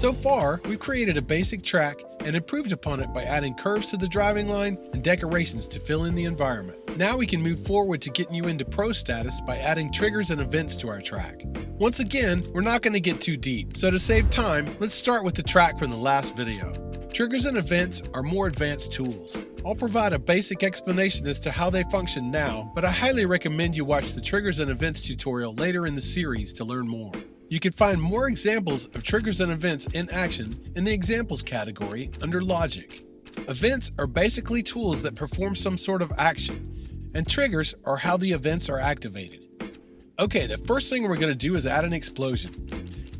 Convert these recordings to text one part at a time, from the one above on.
So far, we've created a basic track and improved upon it by adding curves to the driving line and decorations to fill in the environment. Now we can move forward to getting you into pro status by adding triggers and events to our track. Once again, we're not going to get too deep, so to save time, let's start with the track from the last video. Triggers and events are more advanced tools. I'll provide a basic explanation as to how they function now, but I highly recommend you watch the triggers and events tutorial later in the series to learn more. You can find more examples of triggers and events in action in the examples category under logic. Events are basically tools that perform some sort of action, and triggers are how the events are activated. Okay, the first thing we're going to do is add an explosion.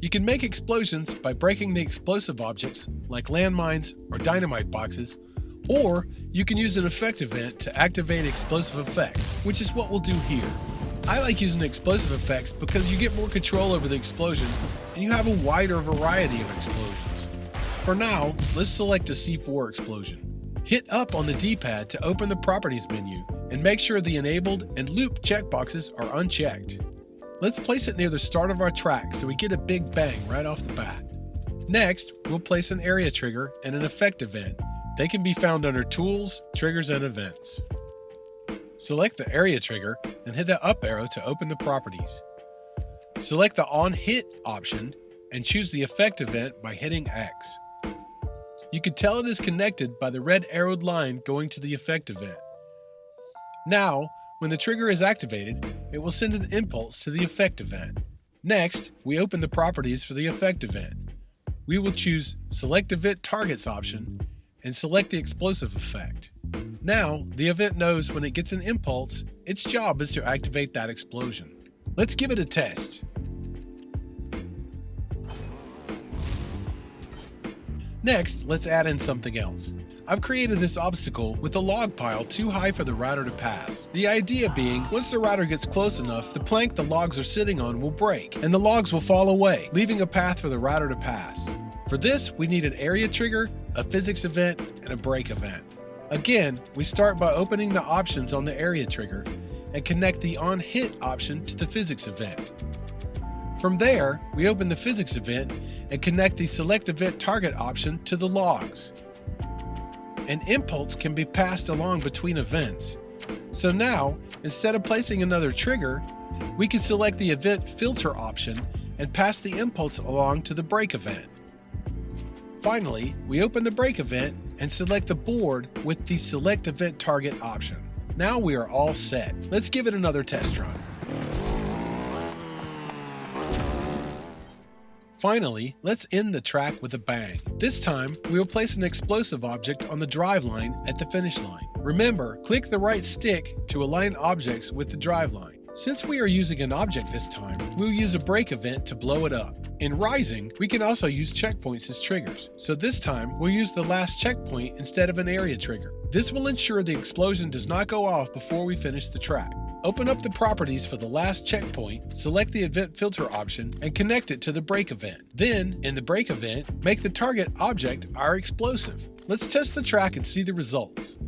You can make explosions by breaking the explosive objects like landmines or dynamite boxes, or you can use an effect event to activate explosive effects, which is what we'll do here. I like using explosive effects because you get more control over the explosion and you have a wider variety of explosions. For now, let's select a C4 explosion. Hit up on the D-pad to open the Properties menu and make sure the Enabled and Loop checkboxes are unchecked. Let's place it near the start of our track so we get a big bang right off the bat. Next, we'll place an area trigger and an effect event. They can be found under Tools, Triggers, and Events. Select the area trigger and hit the up arrow to open the properties. Select the On Hit option and choose the effect event by hitting X. You can tell it is connected by the red arrowed line going to the effect event. Now, when the trigger is activated, it will send an impulse to the effect event. Next, we open the properties for the effect event. We will choose Select Event Targets option and select the explosive effect. Now, the event knows when it gets an impulse, its job is to activate that explosion. Let's give it a test. Next, let's add in something else. I've created this obstacle with a log pile too high for the router to pass. The idea being, once the router gets close enough, the plank the logs are sitting on will break, and the logs will fall away, leaving a path for the router to pass. For this, we need an area trigger, a physics event, and a break event. Again, we start by opening the options on the area trigger and connect the On Hit option to the physics event. From there, we open the physics event and connect the Select Event Target option to the logs. An impulse can be passed along between events. So now, instead of placing another trigger, we can select the Event Filter option and pass the impulse along to the break event. Finally, we open the break event and select the board with the Select Event Target option. Now we are all set. Let's give it another test run. Finally, let's end the track with a bang. This time, we will place an explosive object on the drive line at the finish line. Remember, click the right stick to align objects with the drive line. Since we are using an object this time, we'll use a break event to blow it up. In Rising, we can also use checkpoints as triggers, so this time we'll use the last checkpoint instead of an area trigger. This will ensure the explosion does not go off before we finish the track. Open up the properties for the last checkpoint, select the Event Filter option, and connect it to the break event. Then, in the break event, make the target object our explosive. Let's test the track and see the results.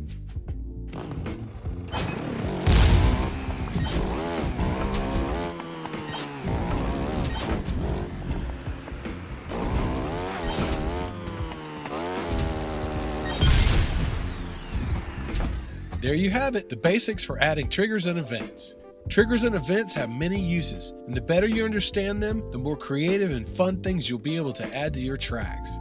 There you have it, the basics for adding triggers and events. Triggers and events have many uses, and the better you understand them, the more creative and fun things you'll be able to add to your tracks.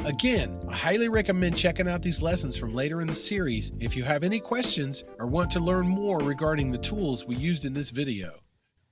Again, I highly recommend checking out these lessons from later in the series if you have any questions or want to learn more regarding the tools we used in this video.